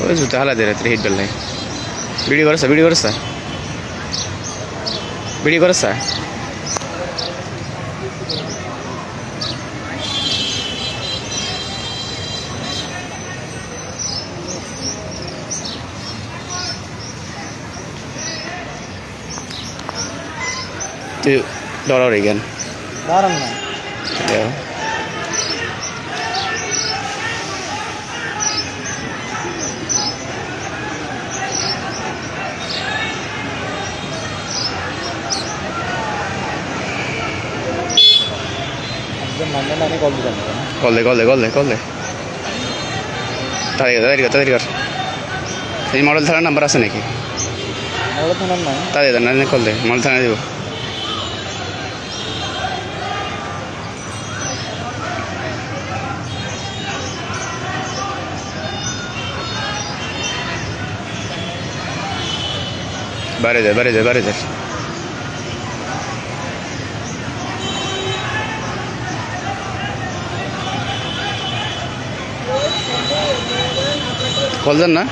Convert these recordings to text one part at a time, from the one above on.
ওই জুতা হালা দে রাত্রে হিট বেলায় ভিডিও করছ ভিডিও করছ ভিডিও করছ তুই ডরার এখান দাঁড়ান না কল দে তাড়াতাড়ি কর এই মডেল থানার নাম্বার আছে নাকি তাড়াতাড়ি কল দে মডেল থানায় দিব বাইরে যা কল দেন না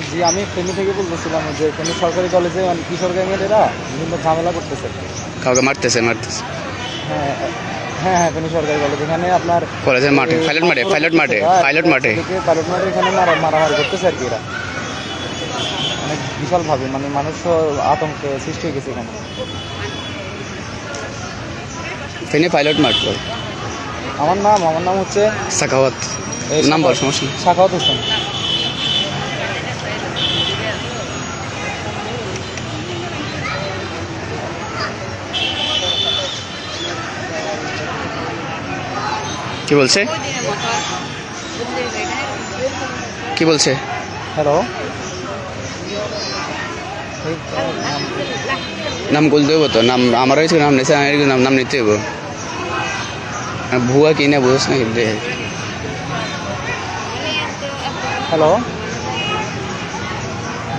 জি আমি ফেনী থেকে বলতেছিলাম যে ফেনী সরকারি কলেজে কিশোর গ্যাংয়ের এরা বিভিন্ন ঝামেলা করতেছে, কাউকে মারতেছে হ্যাঁ হ্যাঁ হ্যাঁ ফেনী সরকারি কলেজ এখানে আপনার কলেজের মাঠে পাইলট মাঠে এখানে মারামারি করতেছে আর কি এরা অনেক বিশালভাবে, মানে মানুষ আতঙ্ক সৃষ্টি হয়ে গেছে এখানে। ফেনী পাইলট মাঠ বল। আমার নাম হচ্ছে সাখাওয়াত, নাম বল, সমস্যা নেই। সাখাওয়াত হোসেন। কি বলছে হ্যালো, নাম বল দেবো তো, নাম আমার হয়েছে, নাম নিয়েছে, নাম নিতে হবো। ভুয়া কিনা বুঝছ না কিন্তু। হ্যালো,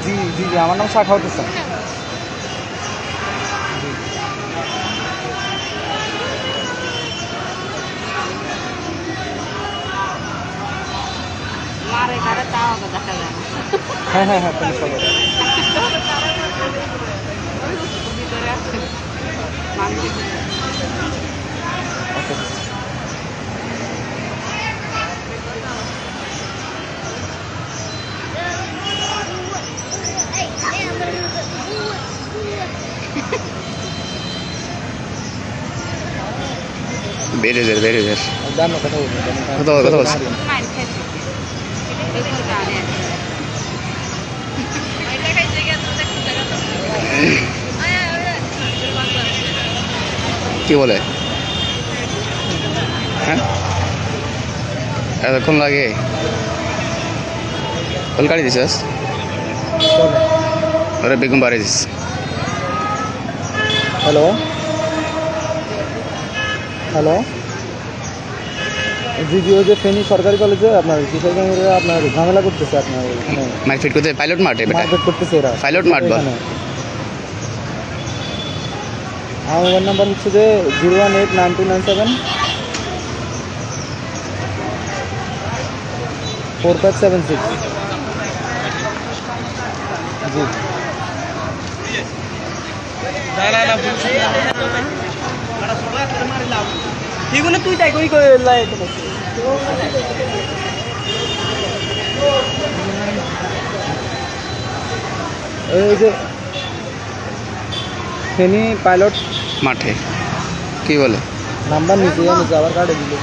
জি জি জি আমার নাম সাখাওয়াত হোসেন। হ্যাঁ হ্যাঁ হ্যাঁ পুলিশ খবর। বেড়ে যার কথা বলছি। কি বলে? হ্যাঁ এতক্ষণ লাগে? কলকাতা দিছিস? আরে বেগম বাড়ি দিস। হ্যালো হ্যালো, জি জি ওই যে ফেনী সরকারি কলেজে আপনার কিশোর গ্যাংয়েরা আপনার ঝামেলা করতেছে, আপনার এখানে মারপিট করতে পাইলট মাঠে মারপিট করতেছে এরা। পাইলট মাঠ বল। আমার মোবাইল নাম্বার হচ্ছে যে 01892974576। জি এগুলো তুই তাই কই লাই এই যে ফেনী পাইলট মাঠে কি বলে? নাম্বার নিচে আমি যাওয়ার কার্ডে দিল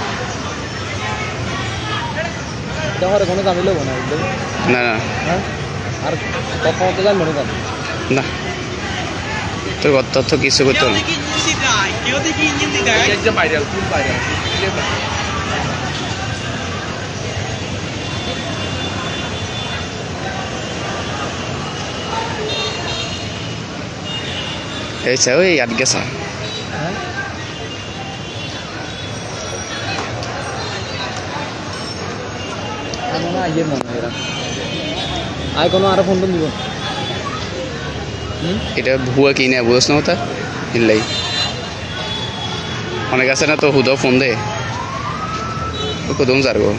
তোমার কোনো দামি লোক না না না হ্যাঁ, আর কথা তো জানবো না না, তোর তথ্য কিছু করতো না। এই ওই আট গেছা ইয়ের মনে হয় এরা আয় কোনো আরো ফোন টোন দিব। এটা ভুয়া কিনা বুঝছ না ওটা ইল্লাই অনেক আছে না তো হুদো ফোন দে কোদম যার গো